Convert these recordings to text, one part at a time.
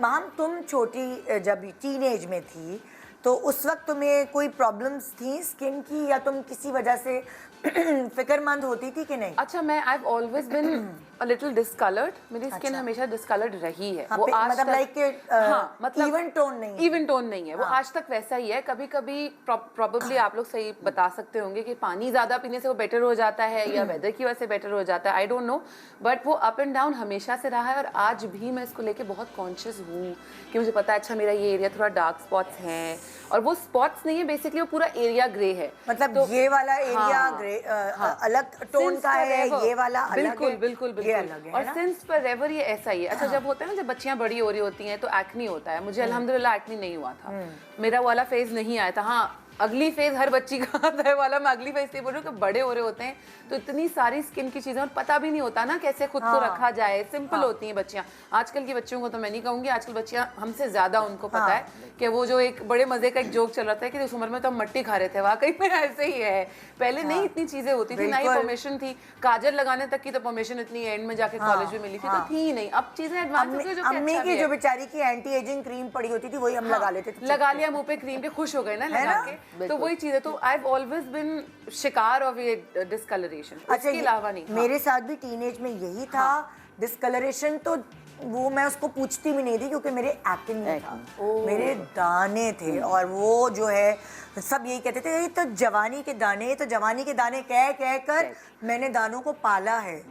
Ma'am तुम छोटी जब टीनेज में थी तो उस वक्त तुम्हें कोई प्रॉब्लम्स थी स्किन की या तुम किसी वजह से फिक्रमंद होती थी कि नहीं? अच्छा, मैं I have always been a little discoloured, मेरी स्किन हमेशा डिस्कलर्ड रही है। हाँ, वो आज मतलब तक लाइक हाँ, मतलब इवन टोन नहीं है। इवन टोन नहीं है, वो आज तक वैसा ही है। कभी कभी प्रोबेबली आप लोग सही बता सकते होंगे कि पानी ज्यादा पीने से वो बेटर हो जाता है या वेदर की वजह से बेटर हो जाता है, आई डोंट नो, बट वो अप एंड डाउन हमेशा से रहा है। और आज भी मैं इसको लेके बहुत कॉन्शियस हूँ कि मुझे पता है अच्छा मेरा ये एरिया थोड़ा डार्क स्पॉट्स हैं, और वो स्पॉट्स नहीं है, बेसिकली वो पूरा एरिया ग्रे है। मतलब तो, ये वाला एरिया ग्रे अलग टोन का है, ये वाला अलग बिल्कुल है, बिल्कुल ये अलग है, और सिंस फॉरएवर ये ऐसा ही है। अच्छा, जब होता है ना, जब बच्चियां बड़ी हो रही होती हैं तो एक्नी होता है। मुझे अल्हम्दुलिल्लाह एक्नी नहीं हुआ था, मेरा वाला फेज नहीं आया था। हाँ, अगली फेज हर बच्ची का आता है वाला, मैं अगली फेज से बोल रही हूँ कि बड़े हो रहे होते हैं तो इतनी सारी स्किन की चीजें और पता भी नहीं होता ना कैसे खुद को रखा जाए। सिंपल होती हैं बच्चियां। आजकल की बच्चियों को तो मैं नहीं कहूंगी, आजकल बच्चियां हमसे ज्यादा उनको पता है कि वो जो एक बड़े मजे का एक जोक चल रहा था कि उस उम्र में तो हम मट्टी खा रहे थे, वाकई में ऐसे ही है। पहले नहीं इतनी चीजें होती थी, ना ही परमिशन थी, काजल लगाने तक की तो परमिशन इतनी एंड में जाके कॉलेज में मिली थी तो थी नहीं। अब चीजें एडवांस हो गई, जो अम्मी की जो बेचारी की एंटी एजिंग क्रीम पड़ी होती थी वही हम लगा लेते थे, लगा लिया मुंह पे क्रीम के, खुश हो गए ना लगा के, तो वही चीज है। तो आई हैव ऑलवेज बीन शिकार ऑफ ये डिस्कलरेशन। इसके अलावा नहीं। मेरे साथ भी टीनेज में यही था डिस्कलरेशन, तो वो मैं उसको पूछती भी नहीं थी क्योंकि मेरे एक्ने था, मेरे दाने थे, और वो जो है सब यही कहते थे ये तो जवानी के दाने, ये तो जवानी के दाने कह कह कर मैंने दानों को पाला है।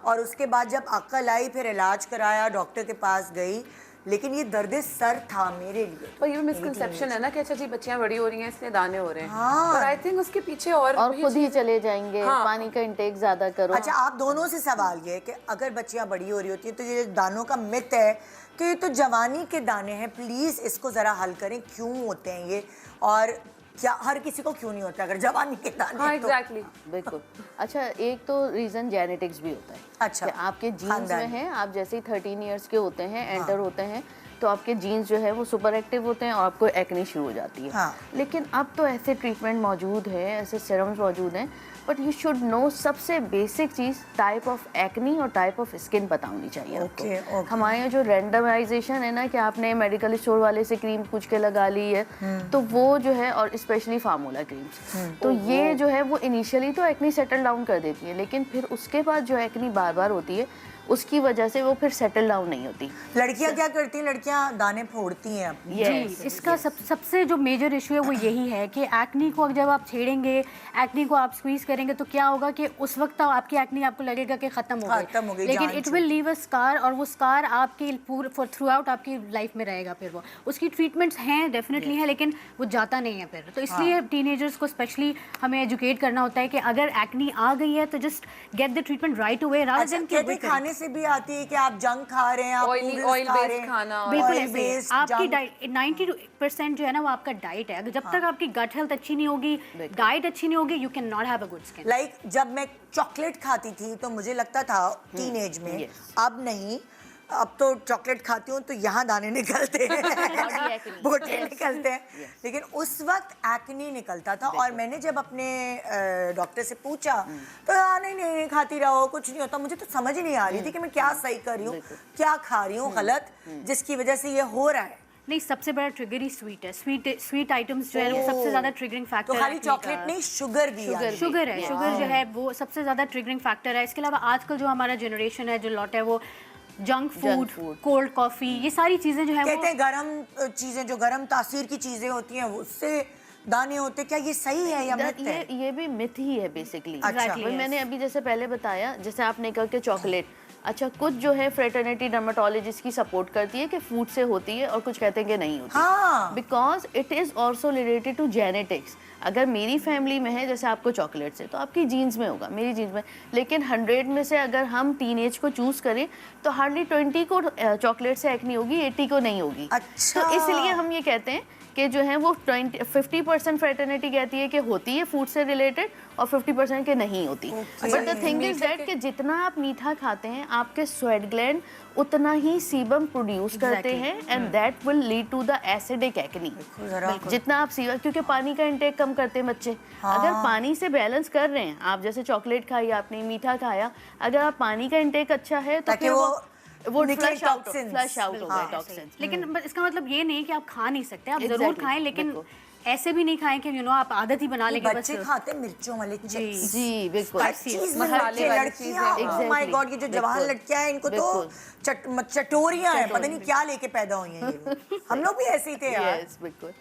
और उसके बाद जब अक्ल आई फिर इलाज कराया, डॉक्टर के पास गई, लेकिन ये दर्द सर था मेरे लिए। पर ये मिसकंसेप्शन है ना कि अच्छा जी बच्चियां बड़ी हो रही हैं इसलिए दाने हो रहे हैं। पर आई थिंक उसके पीछे और खुद ही चले जाएंगे। पानी का इंटेक ज्यादा करो। अच्छा, आप दोनों से सवाल ये है कि अगर बच्चियां बड़ी हो रही होती हैं तो ये दानों का मिथ है कि ये तो जवानी के दाने हैं, प्लीज इसको जरा हल करें, क्यों होते हैं ये, और क्या हर किसी को क्यों नहीं होता अगर जवानी के दाने? हाँ, एग्जैक्टली, बिल्कुल। अच्छा, एक तो रीजन जेनेटिक्स भी होता है। अच्छा, कि आपके जीन्स में है, आप जैसे ही 13 इयर्स के होते हैं, एंटर होते हैं, तो आपके जीन्स जो है वो सुपर एक्टिव होते हैं और आपको एक्ने शुरू हो जाती है। लेकिन अब तो ऐसे ट्रीटमेंट मौजूद है, ऐसे सीरम्स मौजूद हैं, बट यू शुड नो सबसे basic cheese type of acne और टाइप ऑफ स्किन पता होनी चाहिए आपको। हमारे यहाँ जो रैंडमाइजेशन है ना कि आपने मेडिकल स्टोर वाले से क्रीम पूछ के लगा ली है, तो वो जो है, और स्पेशली फार्मूला क्रीम्स, तो ये जो है वो इनिशियली तो एक्नी सेटल डाउन कर देती है, लेकिन फिर उसके बाद जो एक्नी बार बार होती है उसकी वजह से वो फिर सेटल डाउन नहीं होती। लड़कियां क्या करती हैं? लड़कियां दाने फोड़ती हैं अपनी। जी, इसका सबसे जो मेजर इशू है वो यही है कि एक्नी को जब आप छेड़ेंगे, एक्नी को आप स्क्वीज करेंगे तो क्या होगा कि उस वक्त तो आपकी एक्नी आपको लगेगा कि खत्म हो गई, लेकिन it will leave a scar, और वो स्कार आपकी पूरे थ्रू आउट आपकी लाइफ में रहेगा। फिर वो उसकी ट्रीटमेंट्स हैं, डेफिनेटली हैं, लेकिन वो जाता नहीं है फिर। तो इसलिए टीनेजर्स को स्पेशली हमें एजुकेट करना होता है कि अगर एक्नी आ गई है तो just get the treatment right away, rather than खाने से भी आती है कि आप जंक खा रहे हैं, आप ऑयल बेस्ड खाना। बिल्कुल ऐसे आपकी डाइट 90% जो है ना वो आपका डाइट है। अगर जब तक आपकी गट हेल्थ अच्छी नहीं होगी, डाइट अच्छी नहीं होगी, you can not have a good skin. Like जब मैं चॉकलेट खाती थी तो मुझे लगता था टीनेज में, अब नहीं, अब तो चॉकलेट खाती हूँ तो यहाँ दाने निकलते हैं, बोटे निकलते हैं, लेकिन उस वक्त एक्ने निकलता था। और मैंने जब अपने डॉक्टर से पूछा तो नहीं खाती रहो, कुछ नहीं होता। मुझे तो समझ ही नहीं आ रही थी कि मैं क्या सही कर रही हूँ, क्या खा रही हूँ गलत, जिसकी वजह से ये हो रहा है। नहीं, सबसे बड़ा ट्रिगर ही स्वीट है। स्वीट आइटम्स जो है वो सबसे ज्यादा ट्रिगरिंग फैक्टर है। तो खाली चॉकलेट नहीं, शुगर भी है। शुगर है, शुगर जो है वो सबसे ज्यादा ट्रिगरिंग फैक्टर है। इसके अलावा आजकल जो हमारा जनरेशन है, जो लॉट है, वो जंक फूड, कोल्ड कॉफी, ये सारी चीजें जो है, कहते हैं गरम चीजें, जो गरम तासीर की चीजें होती हैं उससे दाने होते, क्या ये सही है या मिथ है? ये भी मिथ ही है बेसिकली। अच्छा, मैंने अभी जैसे पहले बताया, जैसे आपने कहा कि चॉकलेट, अच्छा कुछ जो है फ्रेटर्निटी डर्मेटोलॉजिस्ट की सपोर्ट करती है कि फूड से होती है, और कुछ कहते हैं कि नहीं होती, because it is also related to genetics. अगर मेरी फैमिली में है जैसे आपको चॉकलेट से, तो आपकी जीन्स में होगा, मेरी जीन्स में, लेकिन 100 में से अगर हम टीनेज को चूज करें तो हार्डली 20 को चॉकलेट से एक्ने होगी, 80 को नहीं होगी। अच्छा। तो इसलिए हम ये कहते हैं कि जो है वो 50% फ्रेटर्निटी कहती है कि होती है फूड से रिलेटेड, और 50% के नहीं होती। But the thing is that कि जितना आप मीठा खाते हैं, आपके स्वेट ग्लैंड उतना ही सीबम प्रोड्यूस करते हैं, and that will lead to the acidic acne. जितना आप सीबम, क्योंकि पानी का इंटेक कम करते हैं बच्चे, अगर पानी से बैलेंस कर रहे हैं आप, जैसे चॉकलेट खाई आपने, मीठा खाया, अगर आप पानी का इंटेक अच्छा है तो फिर वो वो निकले फ्लश आउट toxins। हो गए टॉक्सिन्स। लेकिन इसका मतलब ये नहीं कि आप खा नहीं सकते, आप जरूर खाएं, लेकिन ऐसे भी नहीं खाएं कि आप आदत ही बना लेंगे। बच्चे खाते मिर्चों वाले चिप्स, जी बिल्कुल, मसाले वाली लड़कियां, ओह माय गॉड, ये जो जवान लड़कियां हैं इनको तो चटोरियां हैं, पता नहीं क्या लेके पैदा हुई हैं ये लोग। हम लोग भी ऐसे ही थे यार। यस बिल्कुल।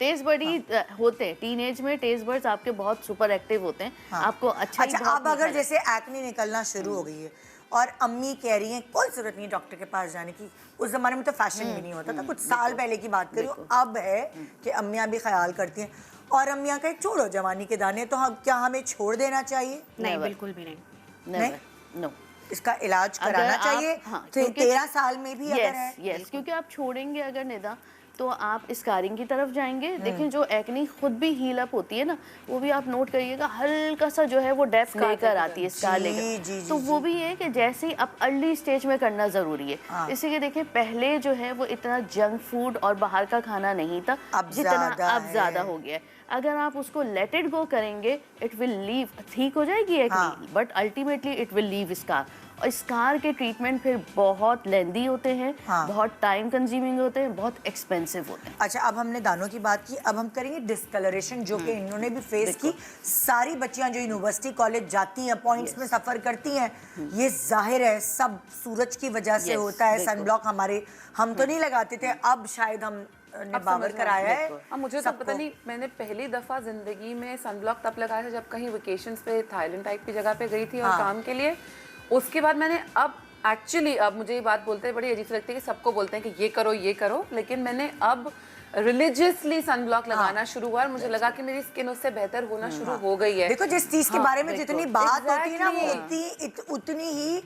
टेस्ट बर्ड ही होते हैं टीनेज में, टेस्ट बर्ड्स आपके बहुत सुपर एक्टिव होते हैं। आपको अच्छा अब अगर जैसे एक्ने निकलना शुरू हो गई है और अम्मी कह रही हैं कोई जरूरत नहीं डॉक्टर के पास जाने की, उस जमाने में तो फैशन भी नहीं होता था, कुछ साल पहले की बात करूँ, अब है कि अम्मियाँ भी ख्याल करती हैं, और अम्मियाँ कहे छोड़ो जवानी के दाने, तो हम क्या हमें छोड़ देना चाहिए? नहीं, बिल्कुल भी नहीं। नो, इसका इलाज कराना चाहिए। 13 साल में भी अगर है, यस, क्योंकि आप छोड़ेंगे अगर निदा तो आप स्कारिंग की तरफ जाएंगे। देखिए जो एक्नी खुद भी हील अप होती है ना, वो भी आप नोट करिएगा, हल्का सा जो है वो डेप्थ लेकर आती है, स्कार लेकर। तो वो भी है कि जैसे ही आप अर्ली स्टेज में करना जरूरी है। इसीलिए देखिए पहले जो है वो इतना जंक फूड और बाहर का खाना नहीं था, जितना अब ज्यादा हो गया है। अगर आप उसको लेट इट गो करेंगे, इट विल लीव, ठीक हो जाएगी acne, but ultimately it will leave scar. और स्कार के ट्रीटमेंट फिर बहुत लेंदी होते हैं, बहुत टाइम कंज्यूमिंग होते हैं, बहुत एक्सपेंसिव होते हैं। अच्छा, अब हमने दानों की बात की, अब हम करेंगे डिस्कलरेशन, जो कि इन्होंने भी फेस की। सारी बच्चियां जो यूनिवर्सिटी कॉलेज जाती हैं, पॉइंट्स में सफर करती हैं, ये जाहिर है सब सूरज की वजह से होता है। सनब्लॉक हमारे, हम तो नहीं लगाते थे, अब शायद हम ने बाबर कराया है। अब मुझे तो पता नहीं, मैंने पहली दफा जिंदगी में सनब्लॉक तब लगाया था जब कहीं वेकेशंस पे थाईलैंड टाइप की जगह पे गई थी और काम के लिए। उसके बाद मैंने अब एक्चुअली, अब मुझे ये बात बोलते हैं बड़ी अजीब लगती है कि सबको बोलते हैं कि ये करो, लेकिन मैंने अब रिलीजियसली सनब्लॉक लगाना शुरू हुआ और मुझे लगा कि मेरी स्किन उससे बेहतर होना शुरू हो गई है। देखो जिस चीज के बारे में जितनी बात होती है ना, वो उतनी ही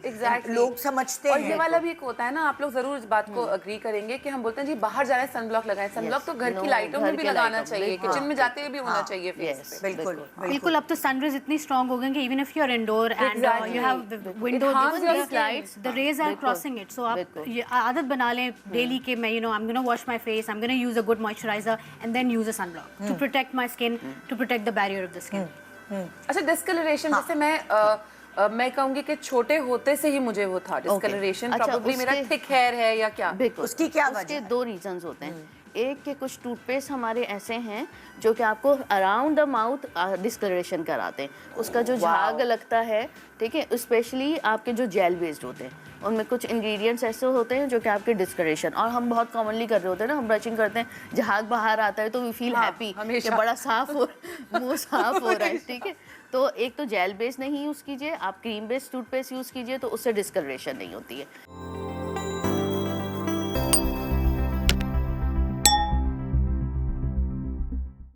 लोग समझते हैं। और ये वाला भी एक होता है ना, आप लोग जरूर इस बात को अग्री करेंगे कि हम बोलते हैं जी बाहर जाना है सनब्लॉक लगाएं। सनब्लॉक तो घर की लाइटों में भी लगाना चाहिए, किचन में जाते हुए भी होना चाहिए फेस पे। बिल्कुल। अब तो सनरेज इतनी स्ट्रांग हो गई कि even if you are indoor and you have window, the rays are crossing it, so आप ये आदत बना लें डेली के मैं I am gonna wash my face, I am gonna use a good moisturiser and then use a sunblock to protect my skin, to protect the barrier of the skin. अच्छा, discolouration जैसे मैं कहूंगी कि छोटे होते से ही मुझे वो था डिस्कलरेशन। प्रोबेबली मेरा थिक हेयर है या क्या? उसकी क्या वजह? उसके दो रीजंस होते हैं। एक के कुछ टूथपेस्ट हमारे ऐसे हैं जो कि आपको अराउंड द माउथ डिस्कलरेशन कराते हैं, उसका जो झाग लगता है, ठीक है, स्पेशली आपके जो जेल बेस्ड होते हैं उनमें कुछ इंग्रेडिएंट्स ऐसे होते हैं जो कि आपके डिस्कलरेशन, और हम बहुत कॉमनली कर रहे होते हैं ना, हम ब्रशिंग करते हैं, झाग बाहर आता है तो वी फील हैप्पी कि बड़ा साफ हो, मुंह साफ हो रहा है, ठीक है। तो एक तो जेल बेस्ड नहीं यूज़ कीजिए, आप क्रीम बेस्ड टूथपेस्ट यूज़ कीजिए, तो उससे डिस्कलरेशन नहीं होती है।